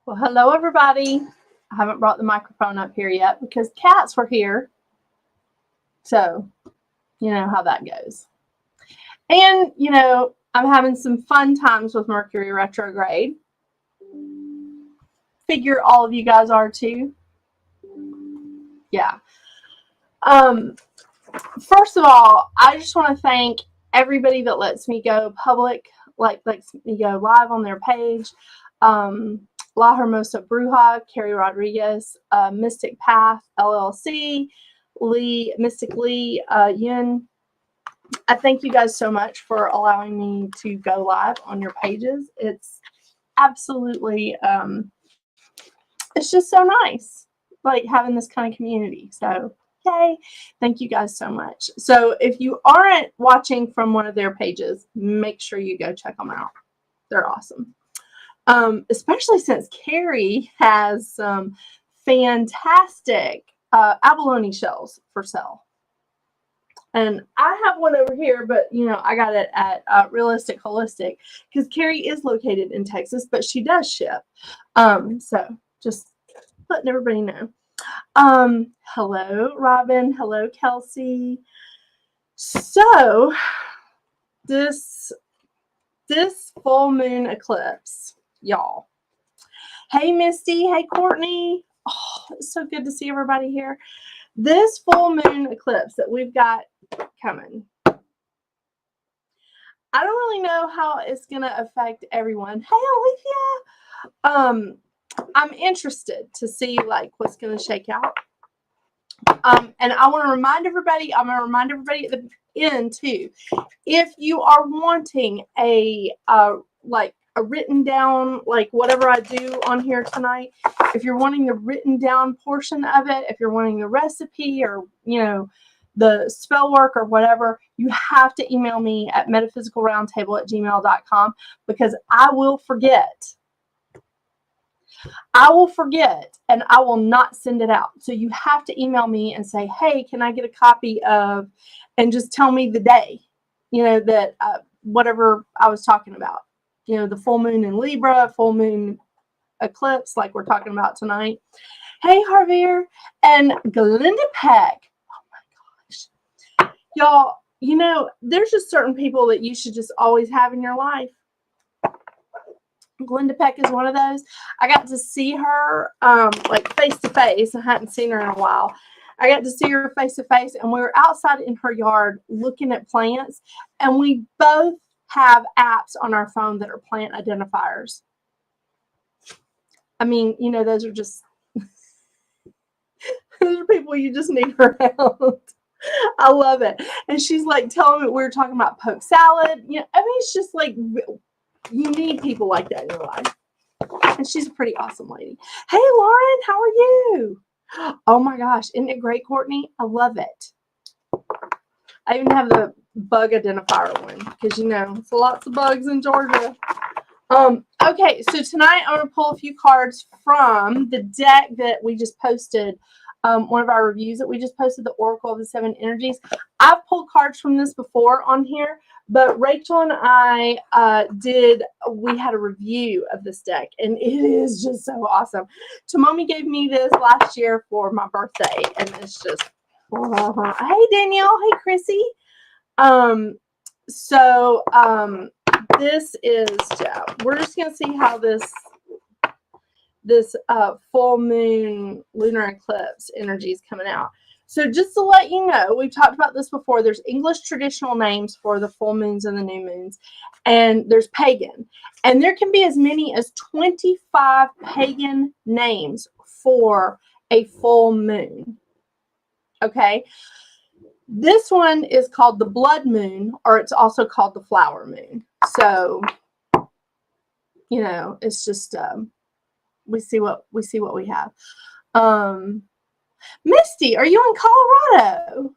Well, hello, everybody. I haven't brought the microphone up here yet because cats were here. So, you know how that goes. And, you know, I'm having some fun times with Mercury retrograde. Figure all of you guys are too. Yeah. First of all, I just want to thank everybody that lets me go public, like lets me go live on their page. La Hermosa Bruja, Carrie Rodriguez, Mystic Path, LLC, Mystic Lee, Yin. I thank you guys so much for allowing me to go live on your pages. It's absolutely, it's just so nice, like having this kind of community. So, yay. Thank you guys so much. So if you aren't watching from one of their pages, make sure you go check them out. They're awesome. Especially since Carrie has some fantastic abalone shells for sale. And I have one over here, but, you know, I got it at Realistic Holistic because Carrie is located in Texas, but she does ship. So just letting everybody know. Hello, Robin. Hello, Kelsey. So this full moon eclipse, y'all. Hey, Misty. Hey, Courtney. Oh, it's so good to see everybody here. This full moon eclipse that we've got coming, I don't really know how it's going to affect everyone. Hey, Alethea. I'm interested to see like what's going to shake out. And I want to remind everybody, I'm going to remind everybody at the end too, if you are wanting a written down, like whatever I do on here tonight, if you're wanting the written down portion of it, if you're wanting the recipe or, you know, the spell work or whatever, you have to email me at metaphysicalroundtable@gmail.com because I will forget. I will forget and I will not send it out. So you have to email me and say, hey, can I get a copy of, and just tell me the day, you know, that whatever I was talking about, you know, the full moon in Libra, full moon eclipse, like we're talking about tonight. Hey, Javier and Glinda Peck. Oh my gosh. Y'all, you know, there's just certain people that you should just always have in your life. Glinda Peck is one of those. I got to see her like face to face. I hadn't seen her in a while. I got to see her face to face, and we were outside in her yard looking at plants, and we both have apps on our phone that are plant identifiers. I mean, you know, those are just those are people you just need around. I love it. And she's like telling me, we were talking about poke salad. You know, I mean, it's just like, you need people like that in your life. And she's a pretty awesome lady. Hey, Lauren, how are you? Oh my gosh, isn't it great, Courtney? I love it. I even have the bug identifier one because, you know, it's lots of bugs in Georgia. Okay, so tonight I'm going to pull a few cards from the deck that we just posted. One of our reviews that we just posted, the Oracle of the Seven Energies. I've pulled cards from this before on here, but Rachel and I we had a review of this deck, and it is just so awesome. Tomomi gave me this last year for my birthday, and it's just, hey, Danielle, hey, Chrissy. This is, we're just going to see how this full moon lunar eclipse energy is coming out. So just to let you know, we've talked about this before. There's English traditional names for the full moons and the new moons, and there's pagan. And there can be as many as 25 pagan names for a full moon. Okay? This one is called the blood moon, or it's also called the flower moon. So, you know, it's just we see what we have. Misty, are you in Colorado?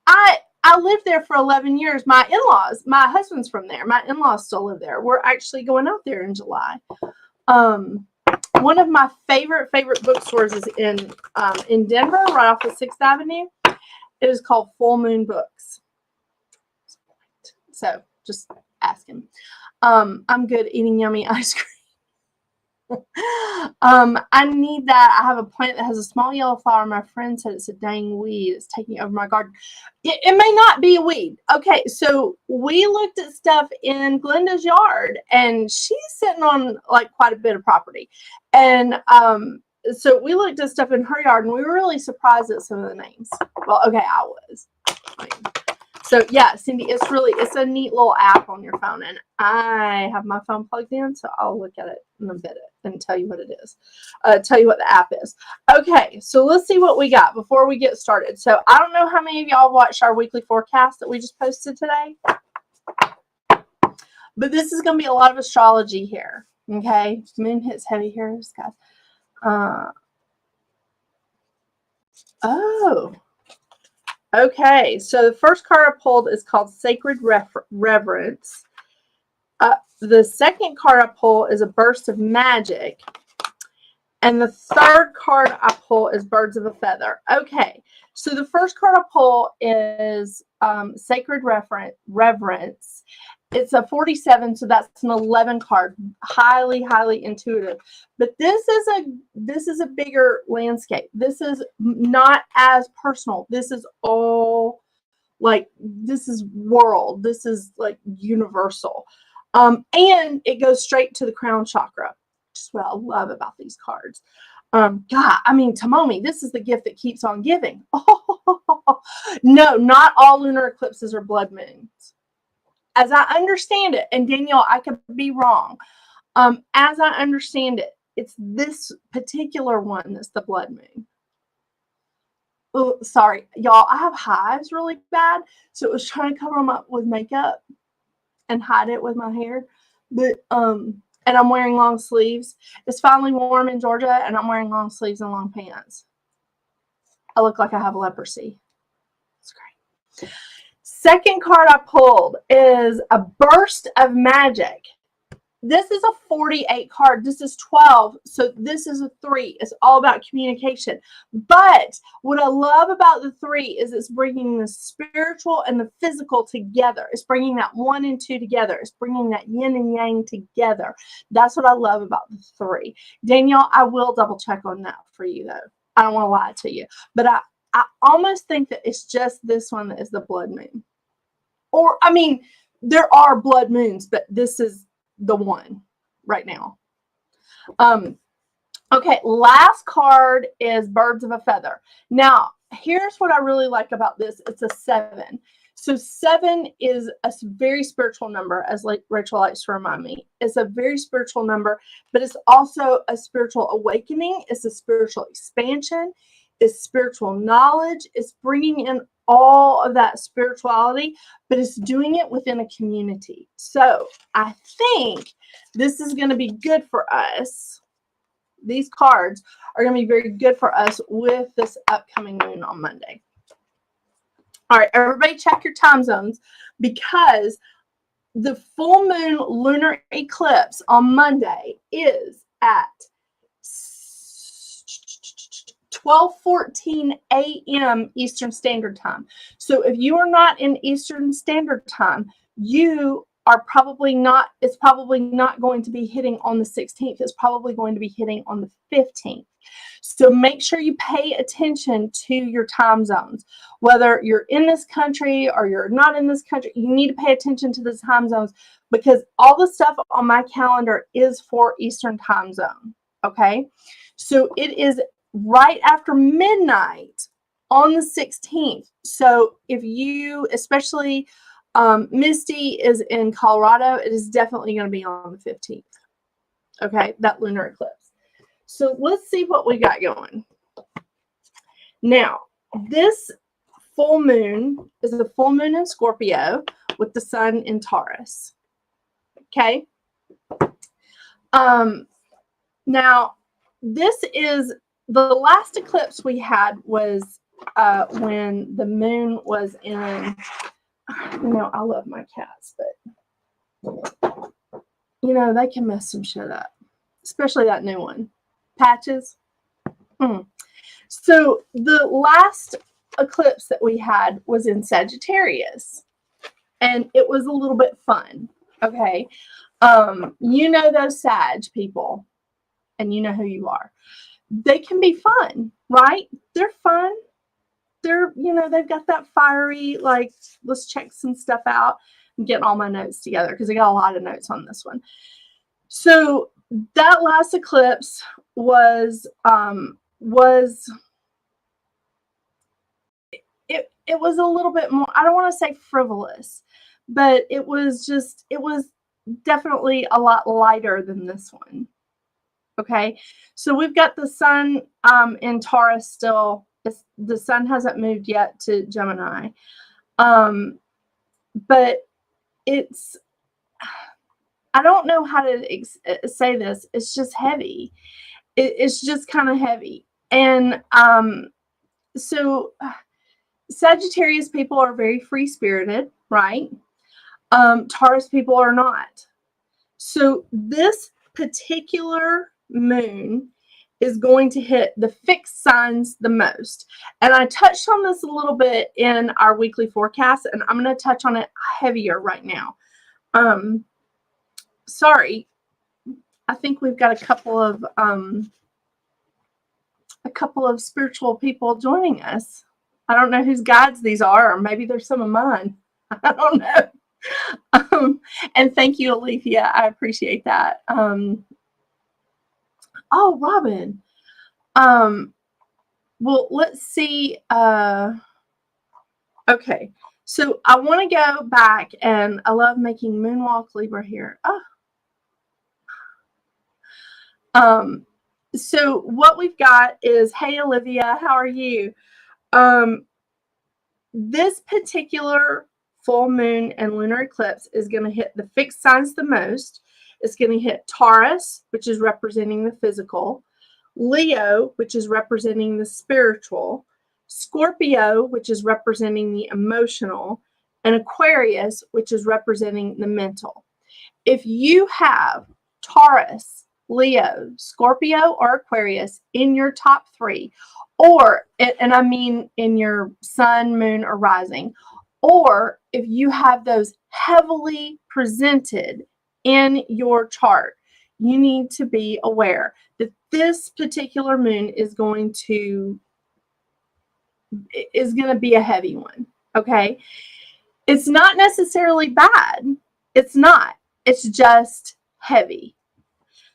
I lived there for 11 years. My in-laws, my husband's from there. My in-laws still live there. We're actually going out there in July. One of my favorite bookstores is in Denver, right off of 6th Avenue. It is called Full Moon Books. So just Ask him. I'm good eating yummy ice cream. I need that. I have a plant that has a small yellow flower. My friend said it's a dang weed. It's taking over my garden. It may not be a weed. Okay, so we looked at stuff in Glenda's yard, and she's sitting on like quite a bit of property. And so we looked at stuff in her yard, and we were really surprised at some of the names. Well, okay, I was. So yeah, Cindy, it's a neat little app on your phone, and I have my phone plugged in, so I'll look at it in a bit and tell you what it is, tell you what the app is. Okay, so let's see what we got before we get started. So I don't know how many of y'all watched our weekly forecast that we just posted today, but this is going to be a lot of astrology here. Okay, moon hits heavy here, guys. Oh. Okay, so the first card I pulled is called Sacred Reverence. The second card I pull is a Burst of Magic. And the third card I pull is Birds of a Feather. Okay, so the first card I pull is Sacred Reverence. It's a 47, so that's an 11 card. Highly, highly intuitive. But this is a bigger landscape. This is not as personal. This is all like, this is world. This is like universal. And it goes straight to the crown chakra, which is what I love about these cards. God, I mean, Tomomi, this is the gift that keeps on giving. Oh, no, not all lunar eclipses are blood moons. As I understand it, and Danielle, I could be wrong. As I understand it, it's this particular one that's the blood moon. Oh, sorry, y'all. I have hives really bad, so it was trying to cover them up with makeup and hide it with my hair. But and I'm wearing long sleeves. It's finally warm in Georgia, and I'm wearing long sleeves and long pants. I look like I have leprosy. It's great. Second card I pulled is a Burst of Magic. This is a 48 card. This is 12. So this is a 3. It's all about communication. But what I love about the 3 is it's bringing the spiritual and the physical together. It's bringing that 1 and 2 together. It's bringing that yin and yang together. That's what I love about the 3. Danielle, I will double check on that for you, though. I don't want to lie to you. But I almost think that it's just this one that is the blood moon. Or, I mean, there are blood moons, but this is the one right now. Okay, last card is Birds of a Feather. Now, here's what I really like about this. It's a 7. So 7 is a very spiritual number, as Rachel likes to remind me. It's a very spiritual number, but it's also a spiritual awakening. It's a spiritual expansion. It's spiritual knowledge. It's bringing in all of that spirituality, but it's doing it within a community. So I think this is going to be good for us. These cards are going to be very good for us with this upcoming moon on Monday. All right, everybody check your time zones, because the full moon lunar eclipse on Monday is at 12:14 a.m. Eastern Standard Time. So if you are not in Eastern Standard Time, you are probably not, it's probably not going to be hitting on the 16th. It's probably going to be hitting on the 15th. So make sure you pay attention to your time zones. Whether you're in this country or you're not in this country, you need to pay attention to the time zones, because all the stuff on my calendar is for Eastern time zone. Okay? So it is right after midnight on the 16th. So if you, especially Misty is in Colorado, it is definitely going to be on the 15th. Okay, that lunar eclipse. So let's see what we got going. Now, this full moon is a full moon in Scorpio with the sun in Taurus. Okay. Now, this is the last eclipse we had was when the moon was in, you know, I love my cats, but, you know, they can mess some shit up, especially that new one. Patches. So the last eclipse that we had was in Sagittarius, and it was a little bit fun. Okay. You know those Sag people, and you know who you are. They can be fun, right? They're fun. They're, they've got that fiery, like, let's check some stuff out. I'm getting all my notes together because I got a lot of notes on this one. So that last eclipse was it was a little bit more, I don't want to say frivolous, but it was definitely a lot lighter than this one. Okay, so we've got the sun in Taurus still. The sun hasn't moved yet to Gemini, but it's, I don't know how to say this. It's just heavy. It's just kind of heavy, and so Sagittarius people are very free spirited, right? Taurus people are not. So this particular moon is going to hit the fixed signs the most. And I touched on this a little bit in our weekly forecast, and I'm going to touch on it heavier right now. Sorry, I think we've got a couple of spiritual people joining us. I don't know whose guides these are, or maybe they're some of mine. I don't know. And thank you, Alethea. I appreciate that. Oh, Robin. Well, let's see. Okay. So I want to go back, and I love making Moonwalk Libra here. So what we've got is, hey, Olivia, how are you? This particular full moon and lunar eclipse is going to hit the fixed signs the most. It's going to hit Taurus, which is representing the physical, Leo, which is representing the spiritual, Scorpio, which is representing the emotional, and Aquarius, which is representing the mental. If you have Taurus, Leo, Scorpio, or Aquarius in your top three, or, and I mean in your sun, moon, or rising, or if you have those heavily presented in your chart, you need to be aware that this particular moon is going to be a heavy one. Okay, it's not necessarily bad. It's not. It's just heavy.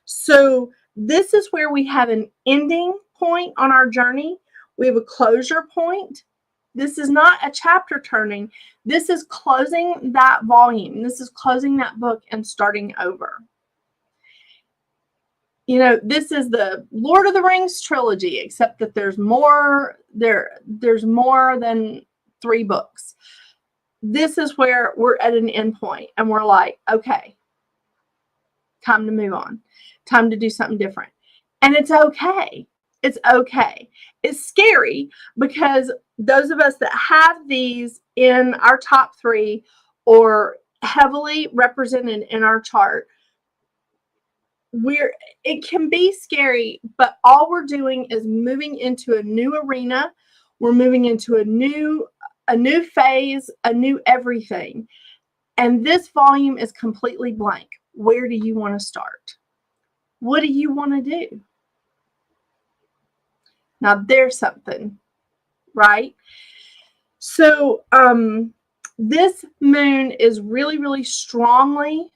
So this is where we have an ending point on our journey. We have a closure point. This is not a chapter turning. This is closing that volume. This is closing that book and starting over. This is the Lord of the Rings trilogy, except that there's more. There's more than 3 books. This is where we're at an end point, and we're like, okay, time to move on. Time to do something different. And it's okay. It's okay. It's scary because those of us that have these in our top 3 or heavily represented in our chart, it can be scary, but all we're doing is moving into a new arena. We're moving into a new phase, a new everything. And this volume is completely blank. Where do you want to start? What do you want to do? Now there's something, right? So this moon is really, really strongly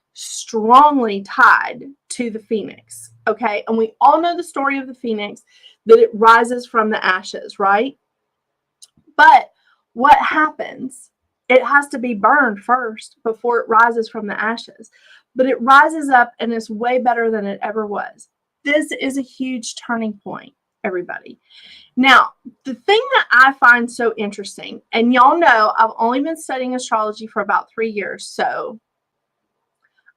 tied to the phoenix. Okay, and we all know the story of the phoenix, that it rises from the ashes, right? But what happens? It has to be burned first before it rises from the ashes. But it rises up and is way better than it ever was. This is a huge turning point, everybody. Now, the thing that I find so interesting, and y'all know I've only been studying astrology for about 3 years, so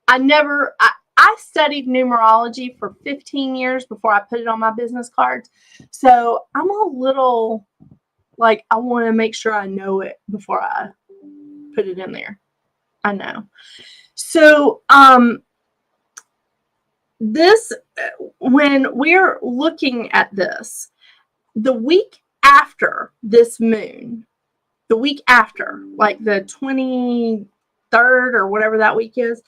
I studied numerology for 15 years before I put it on my business cards. So I'm a little, like, I want to make sure I know it before I put it in there. I know. So, when we're looking at this, the week after this moon, the week after, like the 23rd or whatever that week is,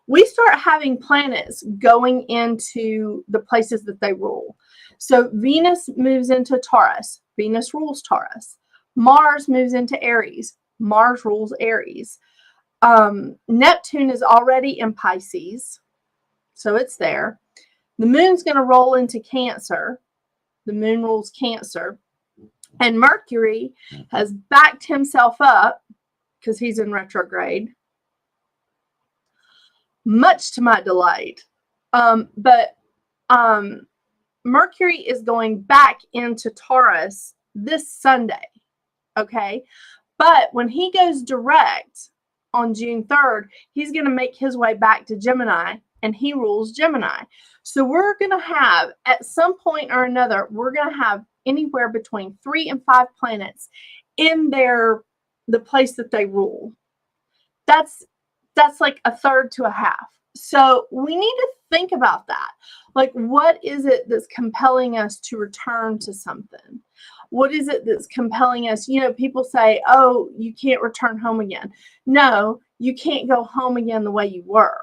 we start having planets going into the places that they rule. So Venus moves into Taurus. Venus rules Taurus. Mars moves into Aries. Mars rules Aries. Neptune is already in Pisces, so it's there. The moon's going to roll into Cancer. The moon rules Cancer. And Mercury has backed himself up because he's in retrograde, much to my delight. But Mercury is going back into Taurus this Sunday, okay? But when he goes direct on June 3rd, he's going to make his way back to Gemini, and he rules Gemini. So we're going to have, at some point or another, we're going to have anywhere between 3 and 5 planets in the place that they rule. That's like a third to a half. So we need to think about that. Like, what is it that's compelling us to return to something? What is it that's compelling us? You know, people say, oh, you can't return home again. No, you can't go home again the way you were.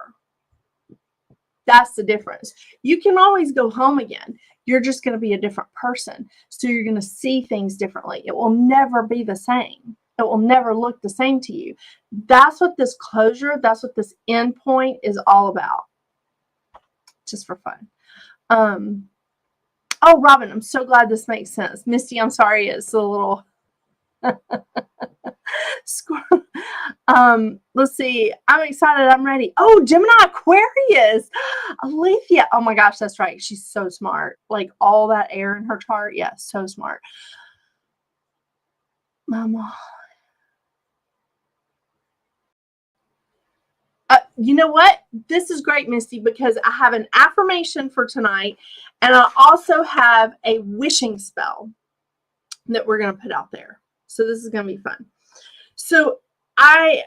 That's the difference. You can always go home again. You're just going to be a different person. So you're going to see things differently. It will never be the same. It will never look the same to you. That's what this closure, that's what this end point is all about. Just for fun. Oh, Robin, I'm so glad this makes sense. Misty, I'm sorry, it's a little let's see. I'm excited. I'm ready. Oh, Gemini Aquarius. Alethea. Oh my gosh, that's right. She's so smart. Like all that air in her chart. Yeah, so smart. Mama. You know what? This is great, Misty, because I have an affirmation for tonight, and I also have a wishing spell that we're going to put out there. So this is going to be fun. So I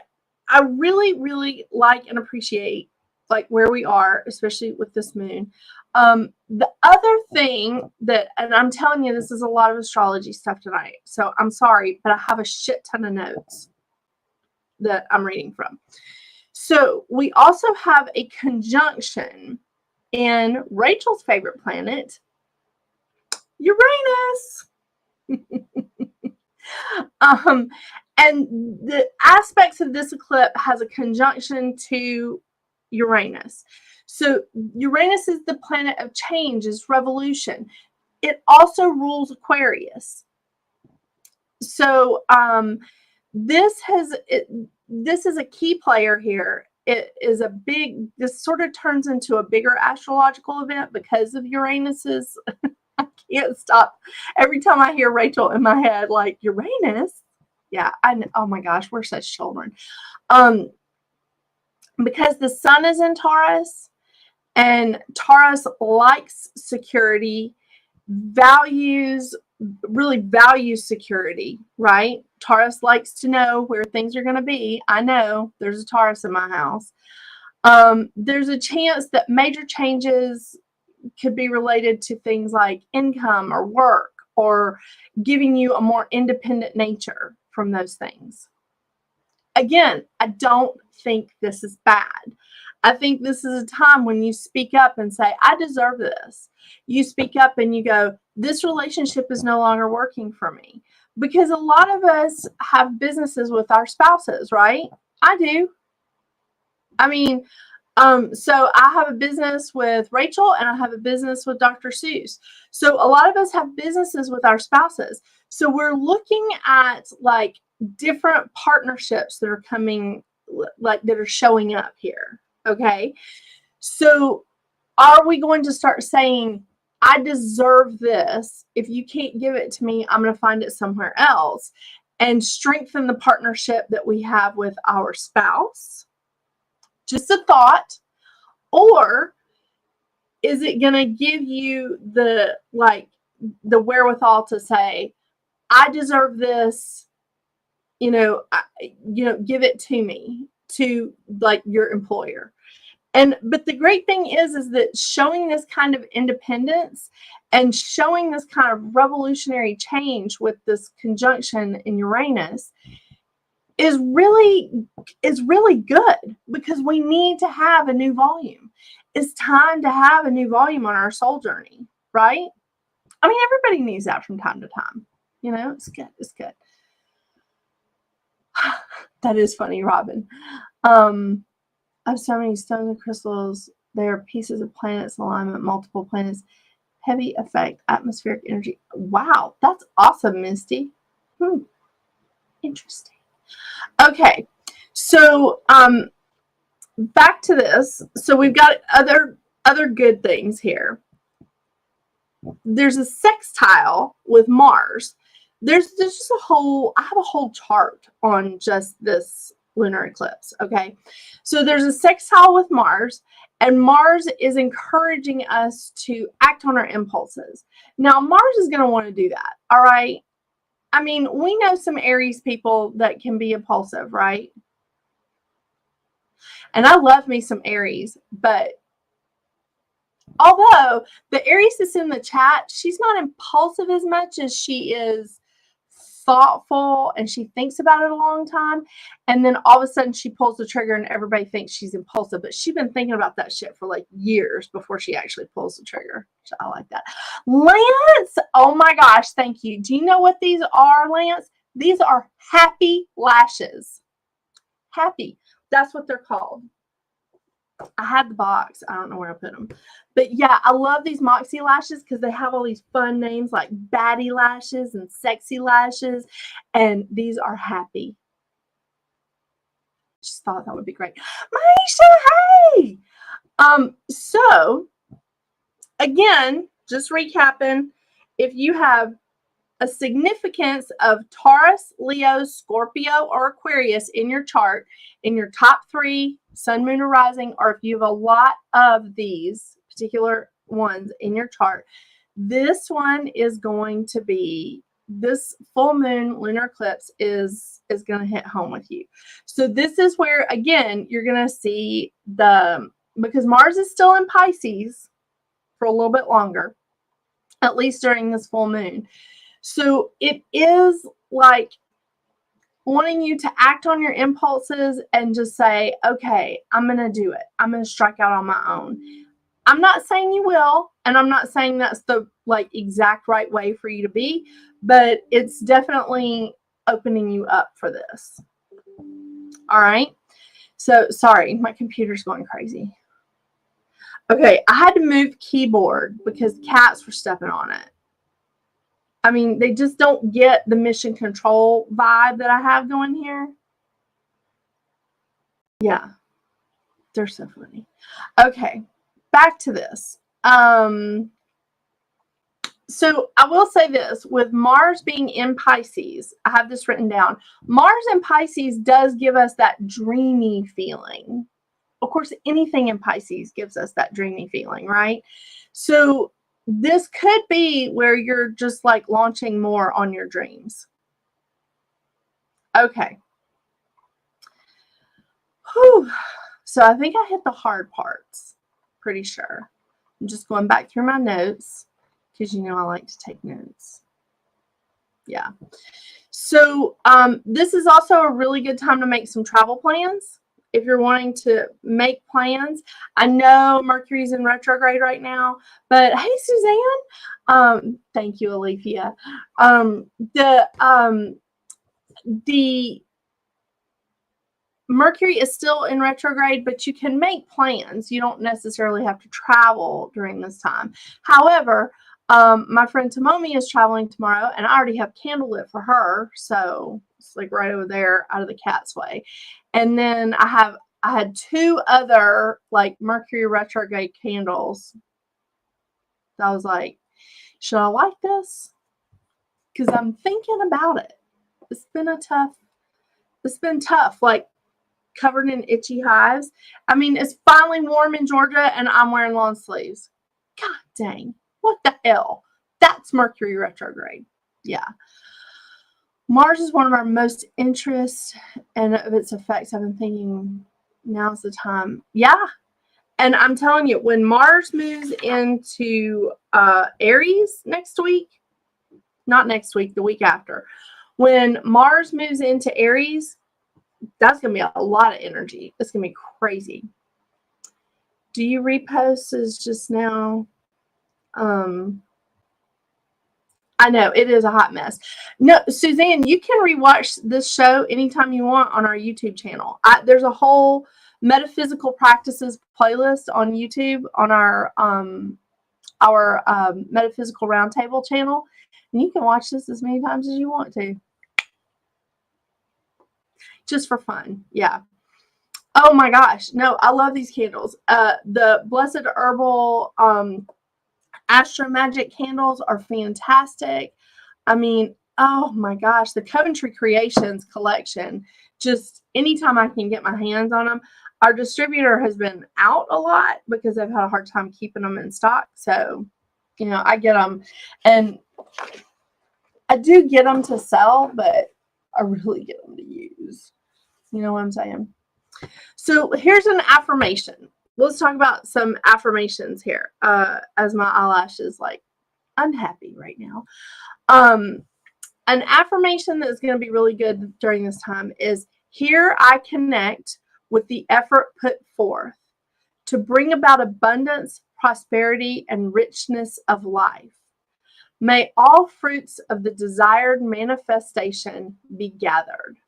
really, really like and appreciate like where we are, especially with this moon. The other thing that, and I'm telling you, this is a lot of astrology stuff tonight, so I'm sorry, but I have a shit ton of notes that I'm reading from. So we also have a conjunction in Rachel's favorite planet, Uranus. And the aspects of this eclipse has a conjunction to Uranus. So Uranus is the planet of change, is revolution. It also rules Aquarius. So this is a key player here. It is this sort of turns into a bigger astrological event because of Uranus's. I can't stop. Every time I hear Rachel in my head, like, Uranus. Yeah, I know. Oh my gosh, we're such children. Because the sun is in Taurus, and Taurus likes security, really values security, right? Taurus likes to know where things are going to be. I know there's a Taurus in my house. There's a chance that major changes could be related to things like income or work, or giving you a more independent nature from those things. Again, I don't think this is bad. I think this is a time when you speak up and say, I deserve this. You speak up and you go, this relationship is no longer working for me. Because a lot of us have businesses with our spouses, right? I do. I mean, so I have a business with Rachel, and I have a business with Dr. Seuss. So a lot of us have businesses with our spouses. So we're looking at like different partnerships that are coming, like that are showing up here. Okay. So are we going to start saying, I deserve this. If you can't give it to me, I'm going to find it somewhere else, and strengthen the partnership that we have with our spouse? Just a thought. Or is it going to give you the wherewithal to say, I deserve this, give it to me, to like your employer? But the great thing is that showing this kind of independence and showing this kind of revolutionary change with this conjunction in Uranus is really good, because we need to have a new volume. It's time to have a new volume on our soul journey, right? I mean, everybody needs that from time to time. You know, it's good. It's good. That is funny, Robin. I have so many stones and crystals. They are pieces of planets in alignment, multiple planets, heavy effect, atmospheric energy. Wow, that's awesome, Misty. Interesting. Okay, so back to this. So we've got other good things here. There's a sextile with Mars. There's just I have a whole chart on just this lunar eclipse. Okay, so there's a sextile with Mars, and Mars is encouraging us to act on our impulses. Now, Mars is going to want to do that. All right. I mean, we know some Aries people that can be impulsive, right? And I love me some Aries, but although the Aries is in the chat, she's not impulsive as much as she is thoughtful, and she thinks about it a long time. And then all of a sudden she pulls the trigger and everybody thinks she's impulsive, but she's been thinking about that shit for like years before she actually pulls the trigger. So I like that. Lance, oh my gosh, thank you. Do you know what these are, Lance? These are happy lashes. Happy. That's what they're called. I had the box. I don't know where I put them. But yeah, I love these Moxie lashes because they have all these fun names like baddie lashes and sexy lashes. And these are happy. Just thought that would be great. Maisha, hey! So, again, just recapping, if you have a significance of Taurus, Leo, Scorpio, or Aquarius in your chart, in your top 3, Sun, Moon, or Rising, or if you have a lot of these particular ones in your chart, this one is going to be, this full moon lunar eclipse is going to hit home with you. So this is where, again, you're going to see because Mars is still in Pisces for a little bit longer, at least during this full moon. So it is like wanting you to act on your impulses and just say, okay, I'm going to do it. I'm going to strike out on my own. I'm not saying you will, and I'm not saying that's the like exact right way for you to be, but it's definitely opening you up for this. All right. So sorry, my computer's going crazy. Okay, I had to move the keyboard because cats were stepping on it. I mean, they just don't get the mission control vibe that I have going here. Yeah, they're so funny. Okay, back to this. So I will say this, with Mars being in Pisces, I have this written down. Mars in Pisces does give us that dreamy feeling. Of course, anything in Pisces gives us that dreamy feeling, right? So this could be where you're just like launching more on your dreams. Okay. Whew. So I think I hit the hard parts. Pretty sure. I'm just going back through my notes because you know I like to take notes. Yeah. So this is also a really good time to make some travel plans. If you're wanting to make plans, I know Mercury's in retrograde right now, but hey, Suzanne, thank you, Alethea. The Mercury is still in retrograde, but you can make plans. You don't necessarily have to travel during this time. However, my friend Tomomi is traveling tomorrow, and I already have candlelit for her, so it's like right over there out of the cat's way. And then I had 2 other like Mercury retrograde candles. So I was like, should I light this? Because I'm thinking about it. It's been tough, like covered in itchy hives. I mean, it's finally warm in Georgia, and I'm wearing long sleeves. God dang. What the hell? That's Mercury retrograde. Yeah. Mars is one of our most interest, and of its effects, I've been thinking now's the time. Yeah. And I'm telling you, when Mars moves into Aries next week, not next week, the week after, when Mars moves into Aries, that's going to be a lot of energy. It's going to be crazy. Do you repost as just now? I know it is a hot mess. No, Suzanne, you can rewatch this show anytime you want on our YouTube channel. There's a whole metaphysical practices playlist on YouTube on our Metaphysical Roundtable channel, and you can watch this as many times as you want to, just for fun. Yeah. Oh my gosh, no, I love these candles. The Blessed Herbal Astro Magic candles are fantastic. I mean, oh my gosh, the Coventry Creations collection, just anytime I can get my hands on them. Our distributor has been out a lot because I've had a hard time keeping them in stock. So, you know, I get them, and I do get them to sell, but I really get them to use. You know what I'm saying? So here's an affirmation. Let's talk about some affirmations here, as my eyelash is like unhappy right now. An affirmation that is going to be really good during this time is, here I connect with the effort put forth to bring about abundance, prosperity, and richness of life. May all fruits of the desired manifestation be gathered.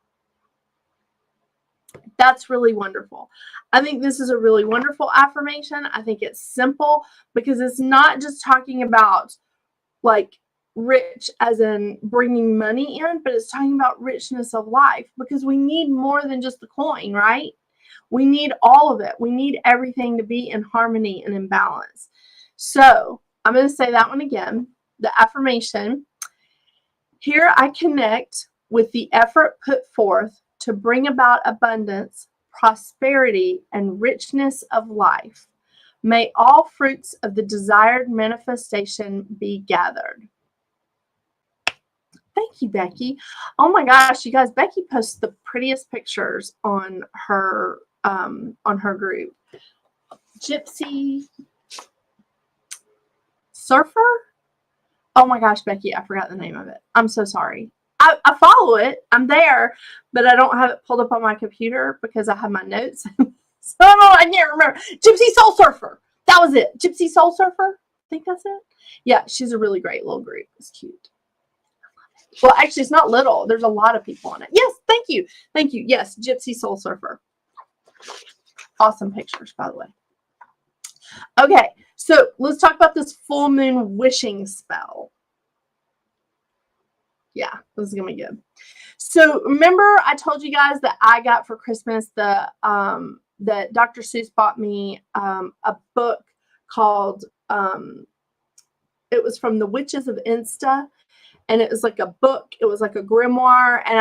That's really wonderful. I think this is a really wonderful affirmation. I think it's simple because it's not just talking about like rich as in bringing money in, but it's talking about richness of life, because we need more than just the coin, right? We need all of it. We need everything to be in harmony and in balance. So I'm going to say that one again. The affirmation: here I connect with the effort put forth to bring about abundance, prosperity, and richness of life. May all fruits of the desired manifestation be gathered. Thank you, Becky. Oh my gosh, you guys, Becky posts the prettiest pictures on her group. Gypsy Surfer? Oh my gosh, Becky, I forgot the name of it. I'm so sorry. I follow it. I'm there, but I don't have it pulled up on my computer because I have my notes. So I can't remember. Gypsy Soul Surfer. That was it. Gypsy Soul Surfer. I think that's it. Yeah, she's a really great little group. It's cute. Well, actually, it's not little. There's a lot of people on it. Yes, thank you. Thank you. Yes, Gypsy Soul Surfer. Awesome pictures, by the way. Okay, so let's talk about this full moon wishing spell. Yeah, this is going to be good. So remember I told you guys that I got for Christmas that Dr. Seuss bought me a book called, it was from the Witches of Insta, and it was like a book. It was like a grimoire, and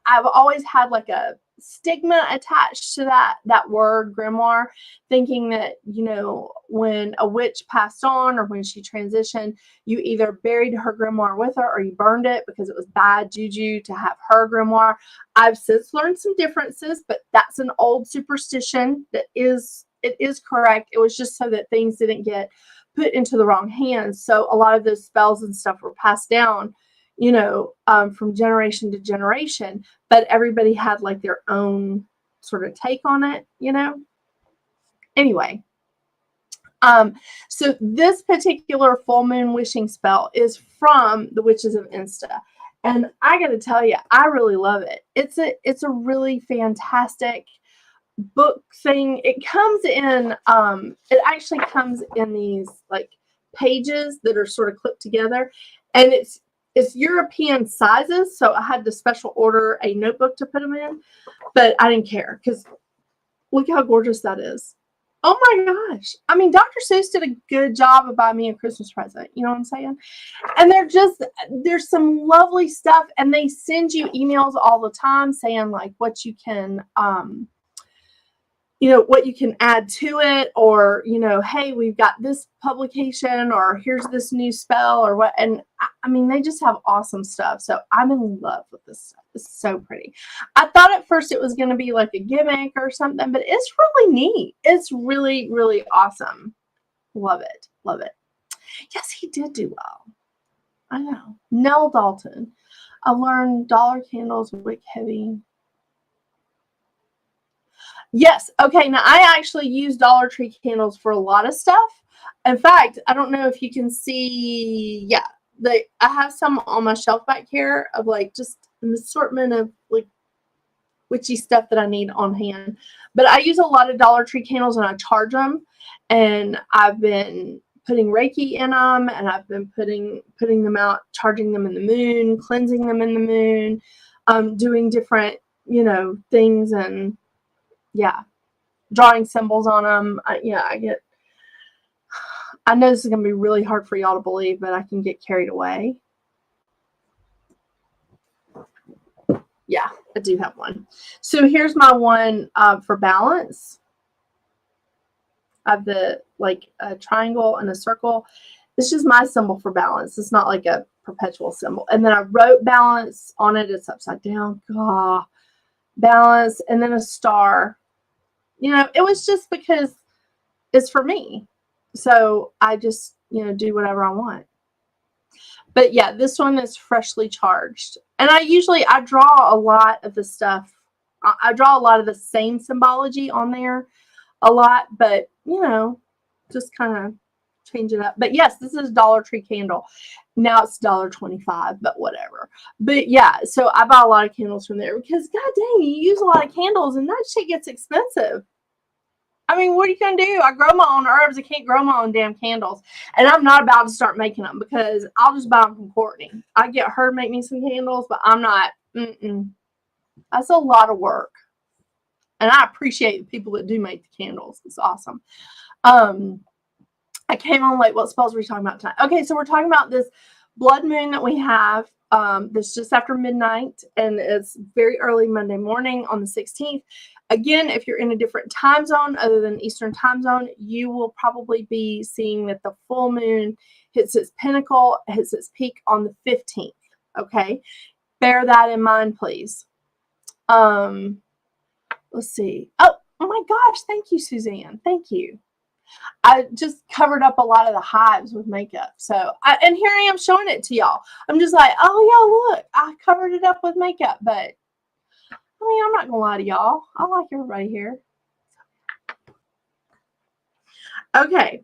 I've always had like a stigma attached to that word grimoire, thinking that, you know, when a witch passed on or when she transitioned, you either buried her grimoire with her or you burned it because it was bad juju to have her grimoire. I've since learned some differences, but that's an old superstition it is correct. It was just so that things didn't get put into the wrong hands. So a lot of those spells and stuff were passed down, you know, from generation to generation, but everybody had like their own sort of take on it, you know. Anyway, so this particular full moon wishing spell is from the Witches of Insta, and I got to tell you, I really love it. It's a really fantastic book thing. It comes in, it actually comes in these like pages that are sort of clipped together, and it's European sizes, so I had to special order a notebook to put them in, but I didn't care because look how gorgeous that is. Oh my gosh. I mean, Dr. Seuss did a good job of buying me a Christmas present. You know what I'm saying? And there's some lovely stuff, and they send you emails all the time saying like what you can, you know, what you can add to it, or, you know, hey, we've got this publication, or here's this new spell, or what. And I mean, they just have awesome stuff. So I'm in love with this stuff. It's so pretty. I thought at first it was going to be like a gimmick or something, but it's really neat. It's really, really awesome. Love it. Love it. Yes, he did do well. I know. Nell Dalton. I learned dollar candles, wick heavy. Yes. Okay. Now I actually use Dollar Tree candles for a lot of stuff. In fact, I don't know if you can see. Yeah, I have some on my shelf back here of like just an assortment of like witchy stuff that I need on hand. But I use a lot of Dollar Tree candles and I charge them. And I've been putting Reiki in them, and I've been putting them out, charging them in the moon, cleansing them in the moon, doing different, things, and yeah, drawing symbols on them. I know this is going to be really hard for y'all to believe, but I can get carried away. Yeah, I do have one. So here's my one for balance. I have the a triangle and a circle. This is my symbol for balance. It's not like a perpetual symbol. And then I wrote balance on it. It's upside down. God, balance, and then a star. It was just because it's for me. So I just, do whatever I want. But yeah, this one is freshly charged. And I draw a lot of the stuff. I draw a lot of the same symbology on there a lot, but just kind of change it up. But yes, this is Dollar Tree candle. Now it's $1.25, but whatever. But yeah, so I buy a lot of candles from there because god dang, you use a lot of candles and that shit gets expensive. I mean, what are you going to do? I grow my own herbs. I can't grow my own damn candles. And I'm not about to start making them because I'll just buy them from Courtney. I get her to make me some candles, but I'm not. That's a lot of work. And I appreciate the people that do make the candles. It's awesome. I came on late. What spells were we talking about tonight? Okay, so we're talking about this blood moon that we have. That's just after midnight, and it's very early Monday morning on the 16th. Again, if you're in a different time zone other than Eastern time zone, you will probably be seeing that the full moon hits its pinnacle, hits its peak on the 15th. Okay, bear that in mind, please. Let's see. Oh my gosh, thank you, Suzanne. Thank you. I just covered up a lot of the hives with makeup. So, and here I am showing it to y'all. I'm just like, oh yeah, look, I covered it up with makeup. But I mean, I'm not gonna lie to y'all. I like everybody here. Okay,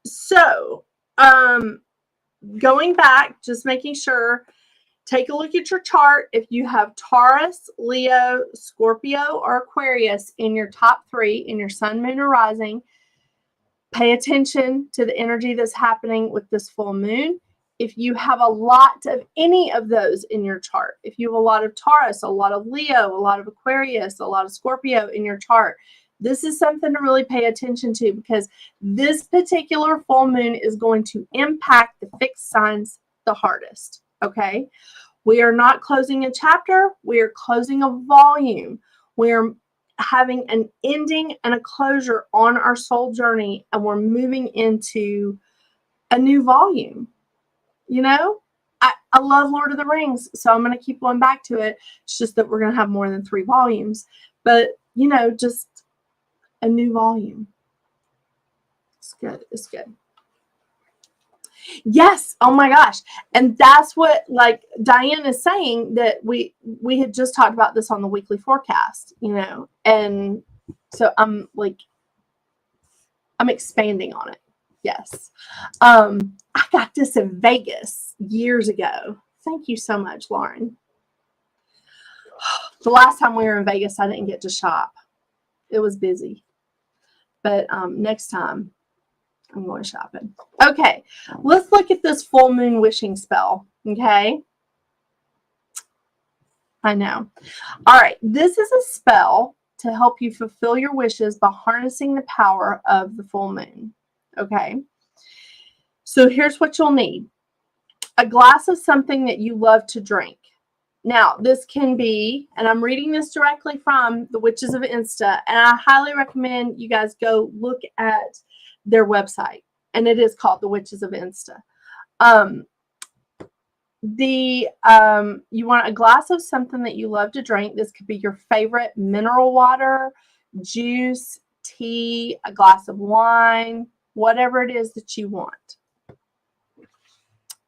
so going back, just making sure. Take a look at your chart. If you have Taurus, Leo, Scorpio, or Aquarius in your top 3 in your sun, moon, or rising, pay attention to the energy that's happening with this full moon. If you have a lot of any of those in your chart, if you have a lot of Taurus, a lot of Leo, a lot of Aquarius, a lot of Scorpio in your chart, this is something to really pay attention to because this particular full moon is going to impact the fixed signs the hardest. Okay? We are not closing a chapter. We are closing a volume. We're having an ending and a closure on our soul journey, and we're moving into a new volume. I love Lord of the Rings, so I'm going to keep going back to it. It's just that we're going to have more than 3 volumes, but just a new volume. It's good. It's good. Yes. Oh my gosh. And that's what, like Diane is saying, that we had just talked about this on the weekly forecast, and so I'm expanding on it. Yes. I got this in Vegas years ago. Thank you so much, Lauren. The last time we were in Vegas, I didn't get to shop. It was busy. But next time, I'm going shopping. Okay, let's look at this full moon wishing spell. Okay. I know. All right, this is a spell to help you fulfill your wishes by harnessing the power of the full moon. Okay. So here's what you'll need. A glass of something that you love to drink. Now, this can be, and I'm reading this directly from the Witches of Insta, and I highly recommend you guys go look at their website, and it is called the Witches of Insta. You want a glass of something that you love to drink. This could be your favorite mineral water, juice, tea, a glass of wine, whatever it is that you want.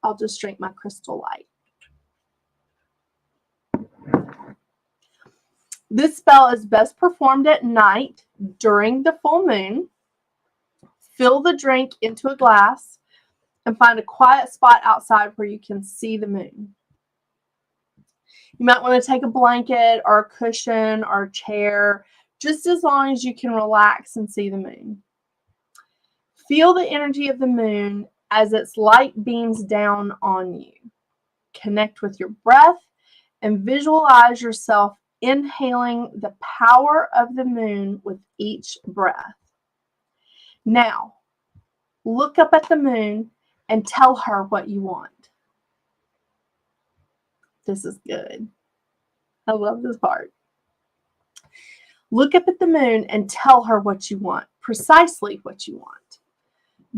I'll just drink my Crystal Light. This spell is best performed at night during the full moon. Fill the drink into a glass and find a quiet spot outside where you can see the moon. You might want to take a blanket or a cushion or a chair, just as long as you can relax and see the moon. Feel the energy of the moon as its light beams down on you. Connect with your breath and visualize yourself inhaling the power of the moon with each breath. Now, look up at the moon and tell her what you want. This is good. I love this part. Look up at the moon and tell her what you want, precisely what you want.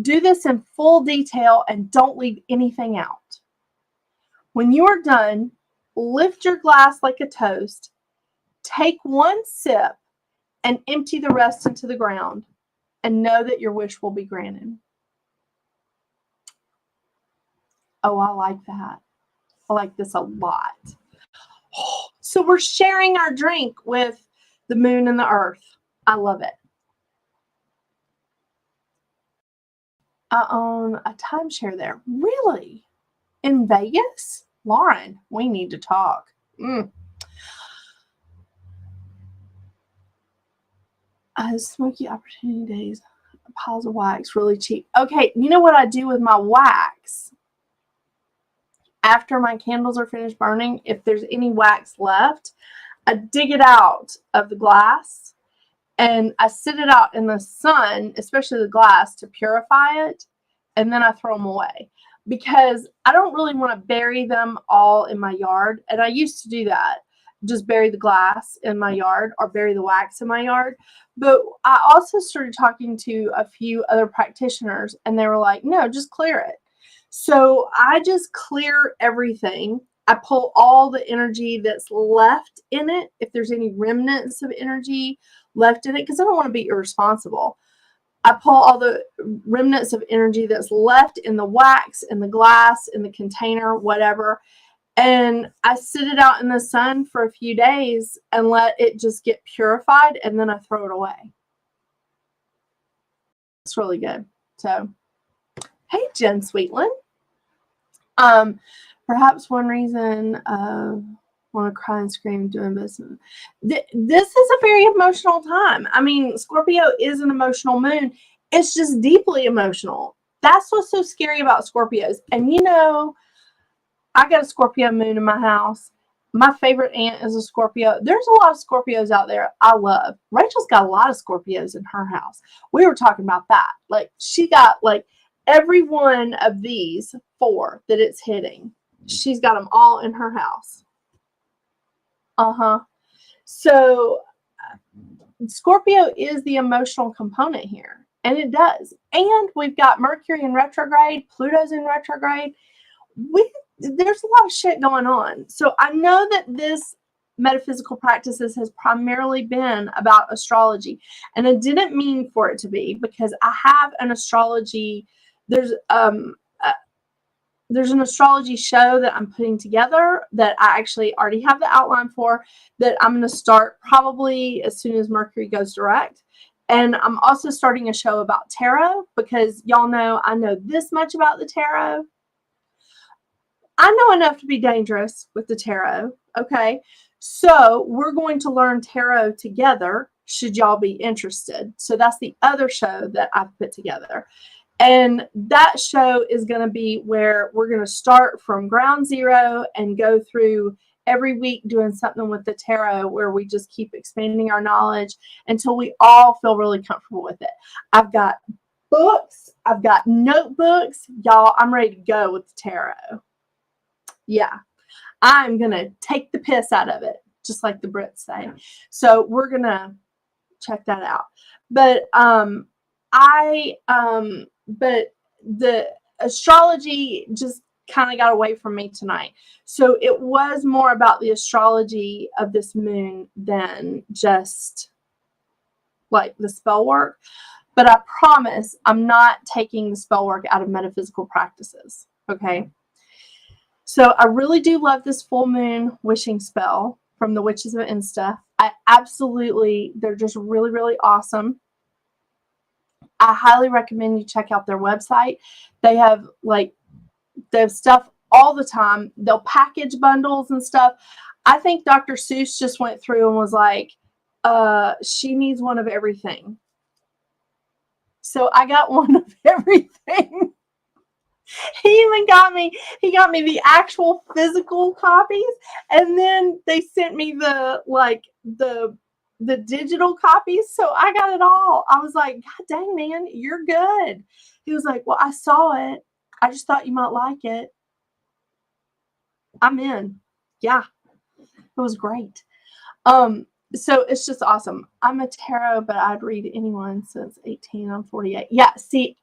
Do this in full detail and don't leave anything out. When you are done, lift your glass like a toast, take one sip, and empty the rest into the ground, and know that your wish will be granted. Oh, I like that. I like this a lot. So we're sharing our drink with the moon and the earth. I love it. I own a timeshare there. Really? In Vegas? Lauren, we need to talk. Smoky opportunity days. Piles of wax, really cheap. Okay, you know what I do with my wax? After my candles are finished burning, if there's any wax left, I dig it out of the glass and I sit it out in the sun, especially the glass, to purify it, and then I throw them away because I don't really want to bury them all in my yard. And I used to do that, just bury the glass in my yard or bury the wax in my yard. But I also started talking to a few other practitioners and they were like, no, just clear it. So I just clear everything. I pull all the energy that's left in it, if there's any remnants of energy left in it, because I don't want to be irresponsible. I pull all the remnants of energy that's left in the wax, in the glass, in the container, whatever, and I sit it out in the sun for a few days and let it just get purified, and then I throw it away. It's really good. So, hey, Jen Sweetland. Perhaps one reason want to cry and scream doing business. This is a very emotional time. I mean, Scorpio is an emotional moon. It's just deeply emotional. That's what's so scary about Scorpios. And you know, I got a Scorpio moon in my house. My favorite aunt is a Scorpio. There's a lot of Scorpios out there I love. Rachel's got a lot of Scorpios in her house. We were talking about that. Like, she got like every one of these 4 that it's hitting. She's got them all in her house. So Scorpio is the emotional component here, and it does. And we've got Mercury in retrograde, Pluto's in retrograde. There's a lot of shit going on. So I know that this metaphysical practices has primarily been about astrology, and I didn't mean for it to be, because I have an astrology. There's an astrology show that I'm putting together that I actually already have the outline for, that I'm going to start probably as soon as Mercury goes direct. And I'm also starting a show about tarot, because y'all know I know this much about the tarot. I know enough to be dangerous with the tarot. Okay. So we're going to learn tarot together, should y'all be interested. So that's the other show that I've put together. And that show is going to be where we're going to start from ground zero and go through every week doing something with the tarot, where we just keep expanding our knowledge until we all feel really comfortable with it. I've got books. I've got notebooks. Y'all, I'm ready to go with the tarot. Yeah, I'm going to take the piss out of it, just like the Brits say. So we're going to check that out. But but the astrology just kind of got away from me tonight. So it was more about the astrology of this moon than just like the spell work. But I promise I'm not taking the spell work out of metaphysical practices. Okay. So I really do love this full moon wishing spell from the Witches of Insta. They're just really, really awesome. I highly recommend you check out their website. They have stuff all the time. They'll package bundles and stuff. I think Dr. Seuss just went through and was like, she needs one of everything. So I got one of everything. He got me the actual physical copies, and then they sent me the digital copies. So I got it all. I was like, God dang, man, you're good. He was like, well, I saw it. I just thought you might like it. I'm in. Yeah. It was great. So it's just awesome. I'm a tarot, but I'd read anyone since 18. I'm 48. Yeah. See,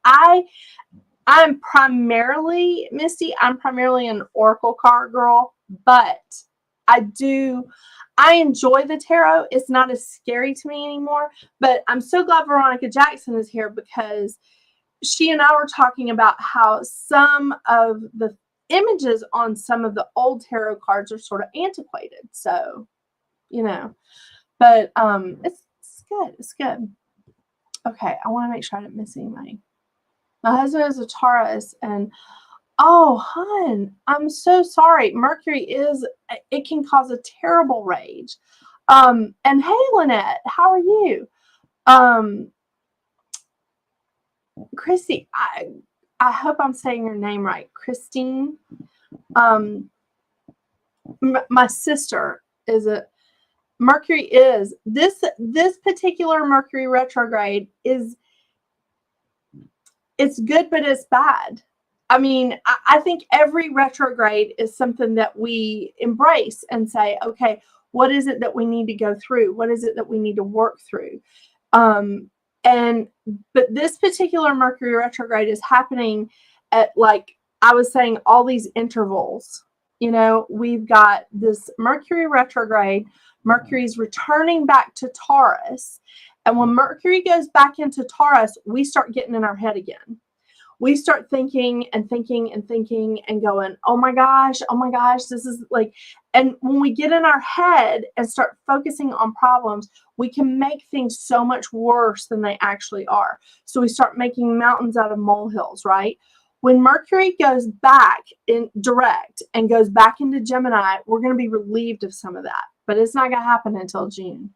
I'm primarily, Misty, I'm primarily an oracle card girl, but I enjoy the tarot. It's not as scary to me anymore, but I'm so glad Veronica Jackson is here, because she and I were talking about how some of the images on some of the old tarot cards are sort of antiquated. So, but it's good. It's good. Okay, I want to make sure I didn't miss anything. My husband is a Taurus, and oh, hun, I'm so sorry. Mercury it can cause a terrible rage. And hey, Lynette, how are you? Christy, I hope I'm saying your name right. Christine. My sister is Mercury is this particular Mercury retrograde it's good, but it's bad. I mean, I think every retrograde is something that we embrace and say, okay, what is it that we need to go through? What is it that we need to work through? But this particular Mercury retrograde is happening at, like I was saying, all these intervals. We've got this Mercury retrograde. Mercury's returning back to Taurus. And when Mercury goes back into Taurus, we start getting in our head again. We start thinking and thinking and thinking and going, oh my gosh, this is like, and when we get in our head and start focusing on problems, we can make things so much worse than they actually are. So we start making mountains out of molehills, right? When Mercury goes back in direct and goes back into Gemini, we're going to be relieved of some of that, but it's not going to happen until June.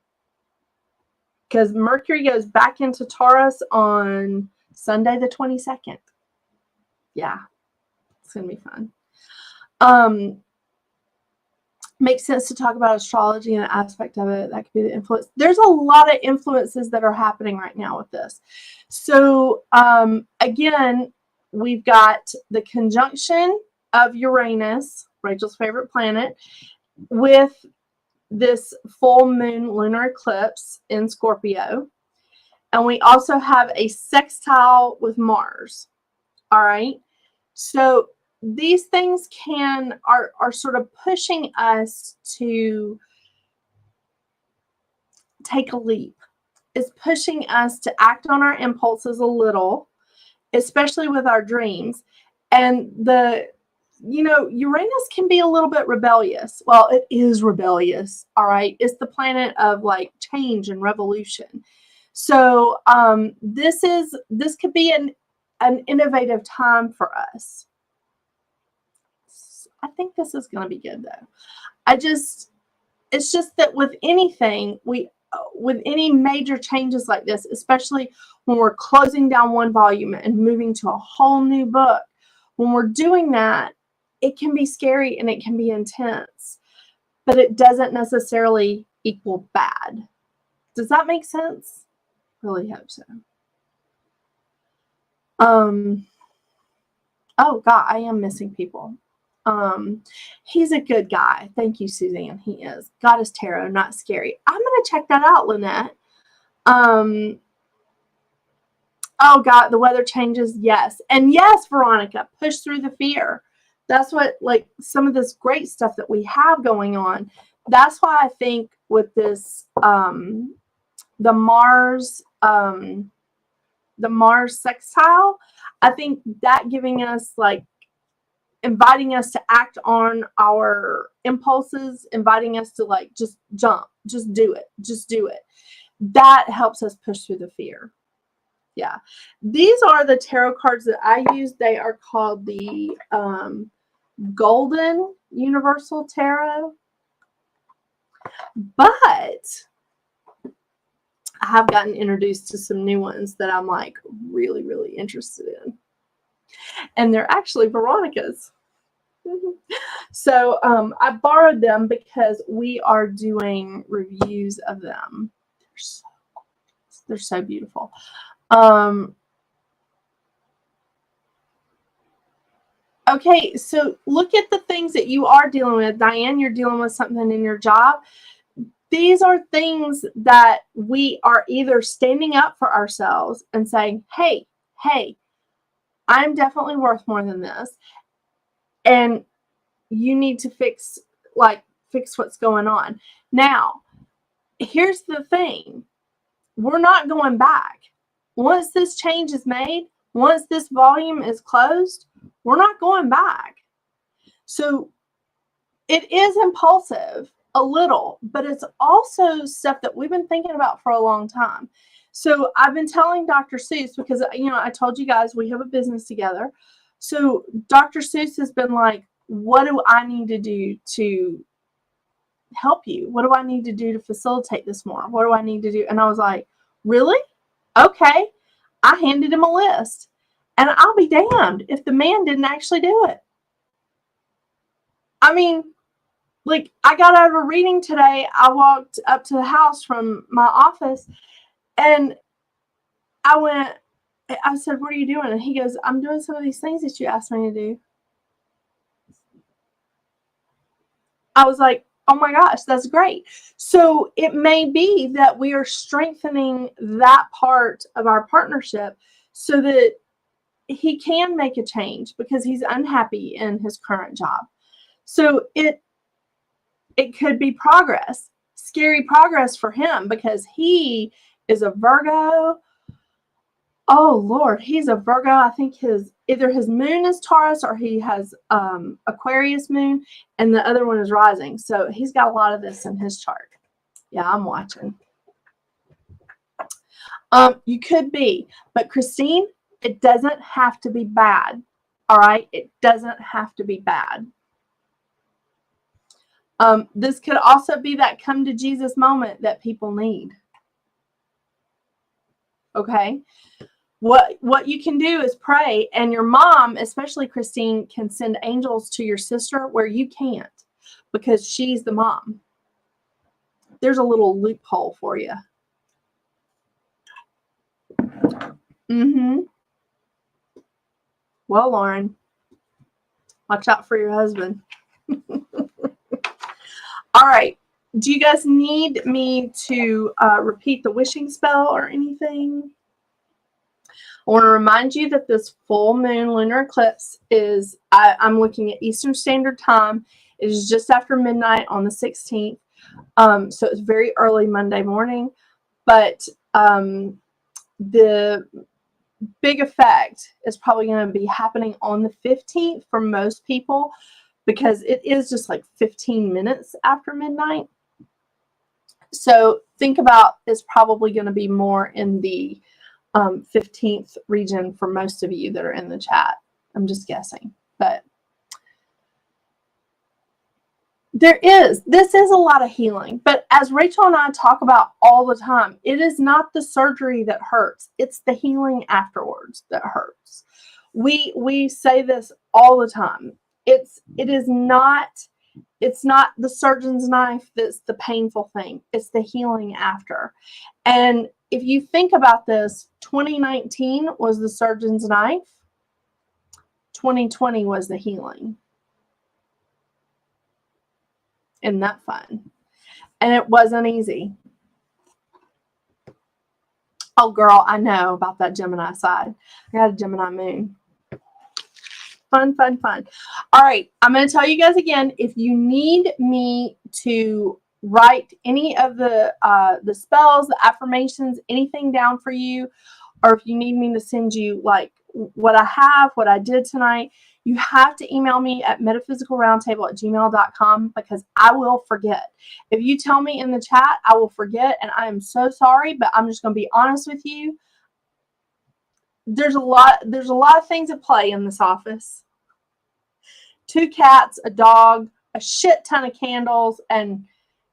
Because Mercury goes back into Taurus on Sunday the 22nd. Yeah, it's going to be fun. Makes sense to talk about astrology and an aspect of it. That could be the influence. There's a lot of influences that are happening right now with this. So, again, we've got the conjunction of Uranus, Rachel's favorite planet, with this full moon lunar eclipse in Scorpio. And we also have a sextile with Mars. All right. So these things are sort of pushing us to take a leap. It's pushing us to act on our impulses a little, especially with our dreams. And Uranus can be a little bit rebellious. Well, it is rebellious. All right. It's the planet of like change and revolution. So this could be an innovative time for us. I think this is going to be good though. It's just that with anything, with any major changes like this, especially when we're closing down one volume and moving to a whole new book, when we're doing that, it can be scary and it can be intense, but it doesn't necessarily equal bad. Does that make sense? Really hope so. Oh God, I am missing people. He's a good guy. Thank you, Suzanne. He is. God is tarot, not scary. I'm gonna check that out, Lynette. Oh God, the weather changes. Yes. And yes, Veronica, push through the fear. That's what, like, some of this great stuff that we have going on. That's why I think with this, the Mars sextile, I think that giving us like inviting us to act on our impulses, inviting us to like just jump, just do it. That helps us push through the fear. Yeah. These are the tarot cards that I use. They are called the Golden Universal Tarot. But I have gotten introduced to some new ones that I'm like really, really interested in. And they're actually Veronica's. So I borrowed them because we are doing reviews of them. They're so beautiful. Okay, so look at the things that you are dealing with. Diane, you're dealing with something in your job. These are things that we are either standing up for ourselves and saying, hey, I'm definitely worth more than this. And you need to fix what's going on. Now, here's the thing. We're not going back. Once this change is made, once this volume is closed, we're not going back. So it is impulsive a little, but it's also stuff that we've been thinking about for a long time. So I've been telling Dr. Seuss, because, I told you guys we have a business together. So Dr. Seuss has been like, what do I need to do to help you? What do I need to do to facilitate this more? What do I need to do? And I was like, really? Okay. I handed him a list. And I'll be damned if the man didn't actually do it. I mean, like, I got out of a reading today. I walked up to the house from my office and I said, what are you doing? And he goes, I'm doing some of these things that you asked me to do. I was like, oh my gosh, that's great. So it may be that we are strengthening that part of our partnership so that he can make a change because he's unhappy in his current job. So it could be progress, scary progress for him because he is a Virgo. Oh Lord, he's a Virgo. I think either his moon is Taurus or he has Aquarius moon, and the other one is rising. So he's got a lot of this in his chart. Yeah, I'm watching. You could be, but Christine, it doesn't have to be bad. All right, it doesn't have to be bad. This could also be that come to Jesus moment that people need. Okay. What you can do is pray, and your mom, especially Christine, can send angels to your sister where you can't because she's the mom. There's a little loophole for you. Well, Lauren, watch out for your husband. All right. Do you guys need me to repeat the wishing spell or anything? I want to remind you that this full moon lunar eclipse is, I'm looking at Eastern Standard Time. It is just after midnight on the 16th. So it's very early Monday morning. But the big effect is probably going to be happening on the 15th for most people because it is just like 15 minutes after midnight. So think about it's probably going to be more in the 15th region for most of you that are in the chat. I'm just guessing, but this is a lot of healing. But as Rachel and I talk about all the time, it is not the surgery that hurts. It's the healing afterwards that hurts. We say this all the time. It's not the surgeon's knife that's the painful thing. It's the healing after. And if you think about this, 2019 was the surgeon's knife. 2020 was the healing. Isn't that fun? And it wasn't easy. Oh, girl, I know about that Gemini side. I got a Gemini moon. Fun, fun, fun. All right, I'm going to tell you guys again, if you need me to write any of the spells, the affirmations, anything down for you, or if you need me to send you like what I have, what I did tonight, you have to email me at metaphysicalroundtable@gmail.com because I will forget. If you tell me in the chat, I will forget, and I am so sorry, but I'm just going to be honest with you. There's a lot of things at play in this office. 2 cats, a dog, a shit ton of candles, and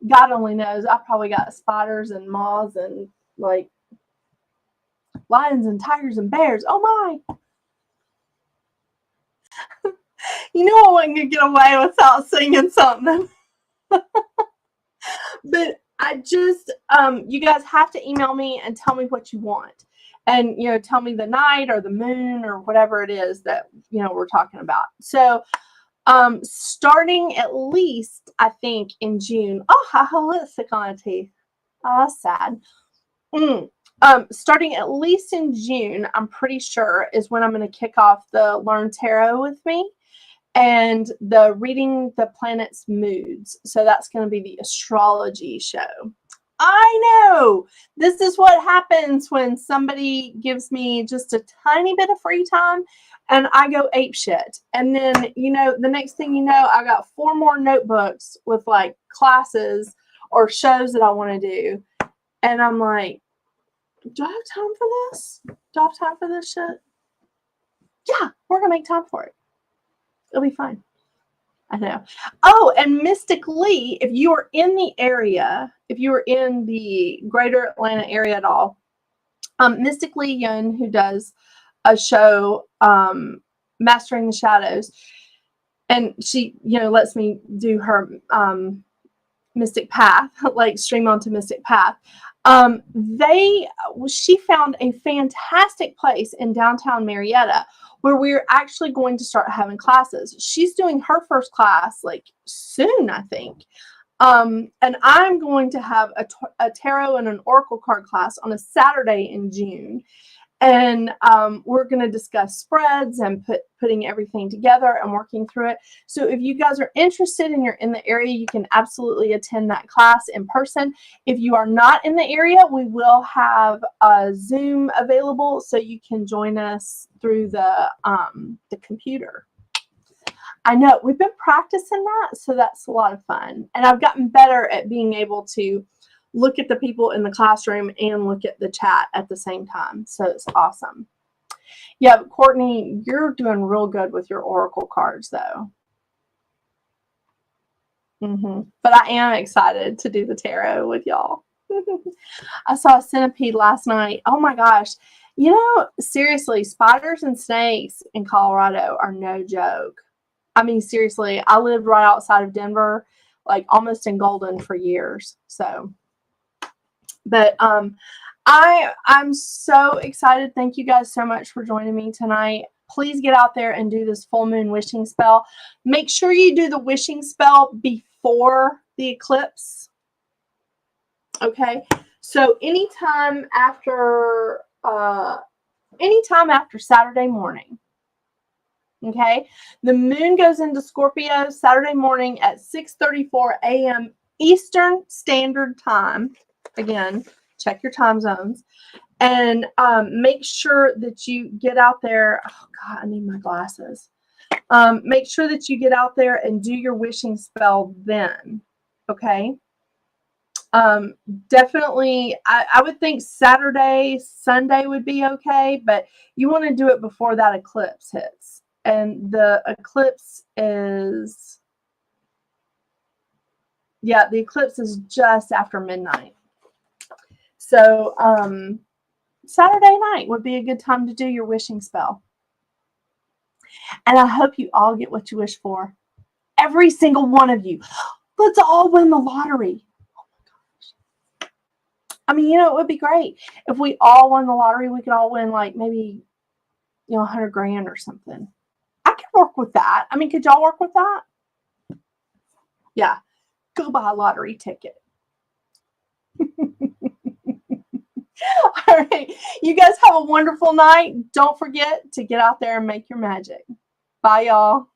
God only knows, I probably got spiders and moths and like lions and tigers and bears. Oh my. You know I wasn't going to get away without singing something. But I just, you guys have to email me and tell me what you want. And, you know, tell me the night or the moon or whatever it is that, you know, we're talking about. So, starting at least, I think, in June. Oh, I have lipstick on my teeth. Oh, that's sad. Starting at least in June, I'm pretty sure, is when I'm going to kick off the Learn Tarot with me and the Reading the Planets' Moods. So that's going to be the astrology show. I know. This is what happens when somebody gives me just a tiny bit of free time and I go apeshit. And then, you know, the next thing you know, I got 4 more notebooks with like classes or shows that I want to do. And I'm like, do I have time for this? Do I have time for this shit? Yeah, we're going to make time for it. It'll be fine. I know. Oh, and mystically, if you are in the area, if you are in the greater Atlanta area at all, Mystically Yun, who does a show, Mastering the Shadows, and she, you know, lets me do her Mystic Path, like stream onto Mystic Path. She found a fantastic place in downtown Marietta where we're actually going to start having classes. She's doing her first class like soon, I think. And I'm going to have a tarot and an oracle card class on a Saturday in June. And we're going to discuss spreads and putting everything together and working through it. So if you guys are interested and you're in the area, you can absolutely attend that class in person. If you are not in the area, we will have a Zoom available so you can join us through the computer. I know we've been practicing that, so that's a lot of fun. And I've gotten better at being able to look at the people in the classroom and look at the chat at the same time. So it's awesome. Yeah, Courtney, you're doing real good with your oracle cards, though. But I am excited to do the tarot with y'all. I saw a centipede last night. Oh my gosh. You know, seriously, spiders and snakes in Colorado are no joke. I mean, seriously, I lived right outside of Denver, like almost in Golden for years. So, but I'm so excited. Thank you guys so much for joining me tonight. Please get out there and do this full moon wishing spell. Make sure you do the wishing spell before the eclipse. Okay, so anytime after Saturday morning. Okay, the moon goes into Scorpio Saturday morning at 6:34 a.m. Eastern Standard Time. Again, check your time zones. And make sure that you get out there. Oh, God, I need my glasses. Make sure that you get out there and do your wishing spell then. Okay? Definitely, I would think Saturday, Sunday would be okay, but you want to do it before that eclipse hits. And the eclipse is, yeah, the eclipse is just after midnight. So, Saturday night would be a good time to do your wishing spell. And I hope you all get what you wish for. Every single one of you. Let's all win the lottery. Oh my gosh. I mean, you know, it would be great. If we all won the lottery, we could all win like maybe, you know, 100 grand or something. I could work with that. I mean, could y'all work with that? Yeah. Go buy a lottery ticket. All right. You guys have a wonderful night. Don't forget to get out there and make your magic. Bye, y'all.